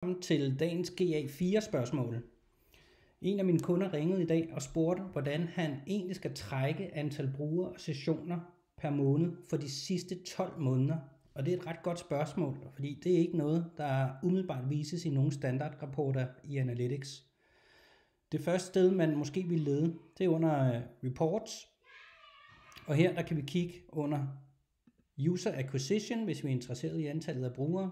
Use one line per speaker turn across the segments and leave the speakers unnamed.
Velkommen til dagens GA4 spørgsmål. En af mine kunder ringede i dag og spurgte, hvordan han egentlig skal trække antal brugere og sessioner per måned for de sidste 12 måneder. Og det er et ret godt spørgsmål, fordi det er ikke noget, der umiddelbart vises i nogle standardrapporter i Analytics. Det første sted, man måske vil lede, det er under Reports. Og her der kan vi kigge under User Acquisition, hvis vi er interesseret i antallet af brugere.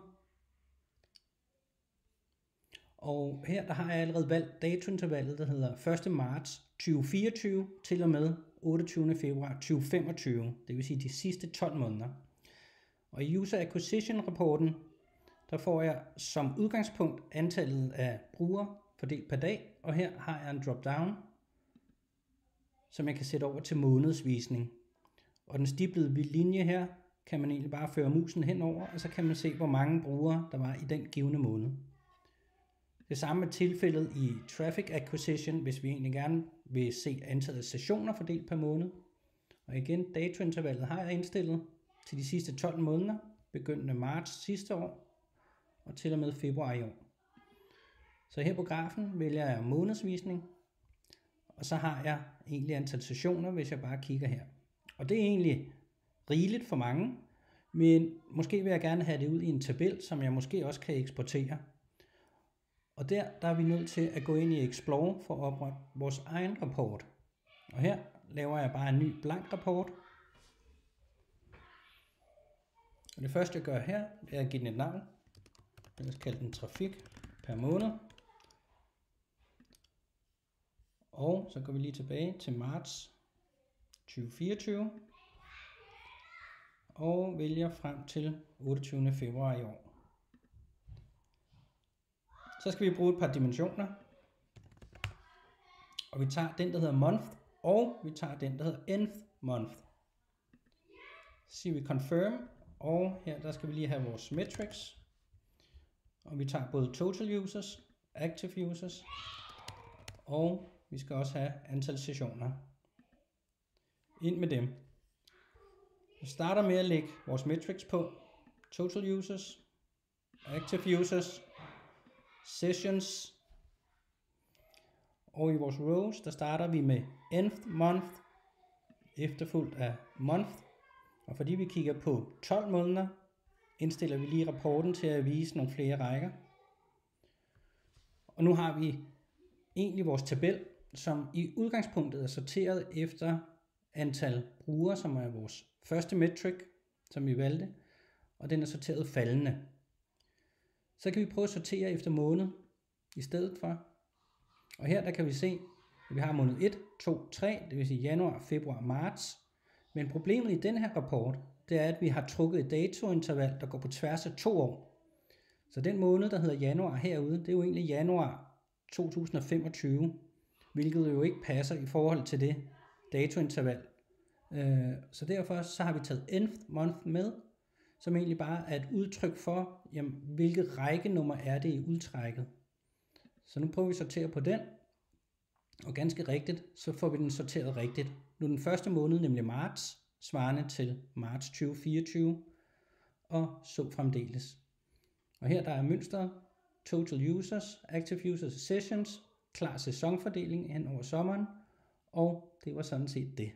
Og her der har jeg allerede valgt datointervallet, der hedder 1. marts 2024 til og med 28. februar 2025, det vil sige de sidste 12 måneder. Og i User Acquisition rapporten, der får jeg som udgangspunkt antallet af brugere fordelt per dag, og her har jeg en drop-down, som jeg kan sætte over til månedsvisning. Og den stiplede linje her, kan man egentlig bare føre musen henover, og så kan man se, hvor mange brugere der var i den givne måned. Det samme er tilfældet i Traffic Acquisition, hvis vi egentlig gerne vil se antallet af sessioner fordelt per måned. Og igen, datointervallet har jeg indstillet til de sidste 12 måneder, begyndende marts sidste år og til og med februar i år. Så her på grafen vælger jeg månedsvisning, og så har jeg egentlig antal sessioner, hvis jeg bare kigger her. Og det er egentlig rigeligt for mange, men måske vil jeg gerne have det ud i en tabel, som jeg måske også kan eksportere. Og der er vi nødt til at gå ind i Explore for at oprette vores egen rapport. Og her laver jeg bare en ny blank rapport. Og det første jeg gør her, det er at give den et navn. Lad os kalde den trafik per måned. Og så går vi lige tilbage til marts 2024. Og vælger frem til 28. februar i år. Så skal vi bruge et par dimensioner, og vi tager den, der hedder month, og vi tager den, der hedder nth month. Så siger vi confirm, og her der skal vi lige have vores metrics, og vi tager både total users, active users, og vi skal også have antal sessioner. Ind med dem. Vi starter med at lægge vores metrics på, total users, active users, sessions, og i vores rows, der starter vi med nth month, efterfulgt af month, og fordi vi kigger på 12 måneder, indstiller vi lige rapporten til at vise nogle flere rækker. Og nu har vi egentlig vores tabel, som i udgangspunktet er sorteret efter antal brugere, som er vores første metric, som vi valgte, og den er sorteret faldende. Så kan vi prøve at sortere efter måned i stedet for. Og her der kan vi se, at vi har måned 1, 2, 3, det vil sige januar, februar, marts. Men problemet i den her rapport, det er, at vi har trukket et datointerval, der går på tværs af 2 år. Så den måned, der hedder januar herude, det er jo egentlig januar 2025, hvilket jo ikke passer i forhold til det datointerval. Så derfor så har vi taget nth month med, som egentlig bare er et udtryk for, jamen, hvilket rækkenummer er det i udtrækket. Så nu prøver vi at sortere på den, og ganske rigtigt, så får vi den sorteret rigtigt. Nu er den første måned, nemlig marts, svarende til marts 2024, og så fremdeles. Og her der er mønstret, total users, active users og sessions, klar sæsonfordeling hen over sommeren, og det var sådan set det.